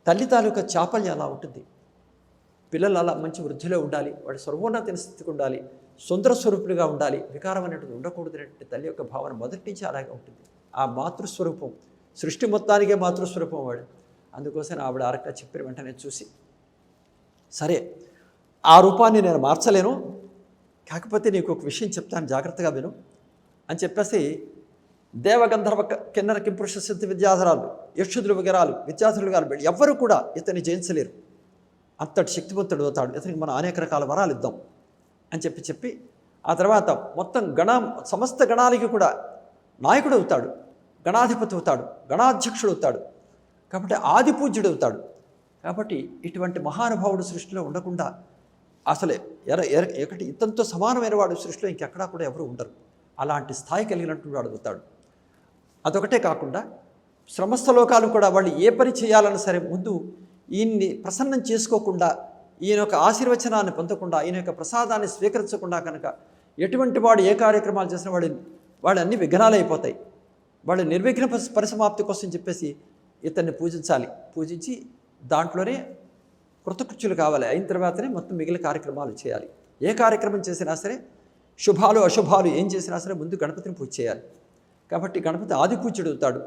తల్లి తాలూకా చాపల్యం అలా ఉంటుంది. పిల్లలు అలా మంచి వృద్ధిలో ఉండాలి, వాడి సర్వోన్నత స్థితికి ఉండాలి, సుందర స్వరూపులుగా ఉండాలి, వికారం అనేటువంటి ఉండకూడదు అనేటువంటి తల్లి యొక్క భావన మొదటి నుంచి అలాగే ఉంటుంది. ఆ మాతృస్వరూపం, సృష్టి మొత్తానికే మాతృస్వరూపం వాడు. అందుకోసం ఆవిడ అరక చెప్పిన వెంటనే చూసి, సరే ఆ రూపాన్ని నేను మార్చలేను, కాకపోతే నీకు ఒక విషయం చెప్తాను, జాగ్రత్తగా విను అని చెప్పేసి దేవగంధర్వ కిన్నర కింపురుష సిద్ధ విద్యాధరాలు, యక్షుదులు విగరాలు, విద్యాధరులు గారు ఎవ్వరూ కూడా ఇతన్ని జయించలేరు, అంతటి శక్తివంతుడు అవుతాడు, ఇతనికి మనం అనేక రకాల వరాలు ఇద్దాం అని చెప్పి ఆ తర్వాత మొత్తం సమస్త గణాలకి కూడా నాయకుడు అవుతాడు, గణాధిపతి అవుతాడు, గణాధ్యక్షుడు అవుతాడు, కాబట్టి ఆది పూజ్యుడు అవుతాడు. కాబట్టి ఇటువంటి మహానుభావుడు సృష్టిలో ఉండకుండా అసలే ఒకటి ఇతనితో సమానమైన వాడు సృష్టిలో ఇంకెక్కడా కూడా ఎవరు ఉండరు. అలాంటి స్థాయి కలిగినటువంటి వాడు అవుతాడు. అదొకటే కాకుండా సమస్త లోకాలు కూడా వాళ్ళు ఏ పని చేయాలన్నా సరే ముందు ఈయన్ని ప్రసన్నం చేసుకోకుండా, ఈయన యొక్క ఆశీర్వచనాన్ని పొందకుండా, ఈయన యొక్క ప్రసాదాన్ని స్వీకరించకుండా కనుక ఎటువంటి వాడు ఏ కార్యక్రమాలు చేసిన వాడు అన్ని విఘ్నాలు అయిపోతాయి. వాళ్ళు నిర్విఘ్న పరిసమాప్తి కోసం చెప్పేసి ఇతన్ని పూజించాలి. పూజించి దాంట్లోనే కృతకృత్యులు కావాలి. అయిన తర్వాతనే మొత్తం మిగిలిన కార్యక్రమాలు చేయాలి. ఏ కార్యక్రమం చేసినా సరే, శుభాలు అశుభాలు ఏం చేసినా సరే ముందు గణపతిని పూజ చేయాలి. కాబట్టి గణపతి ఆది పూజ్యుడు అవుతాడు.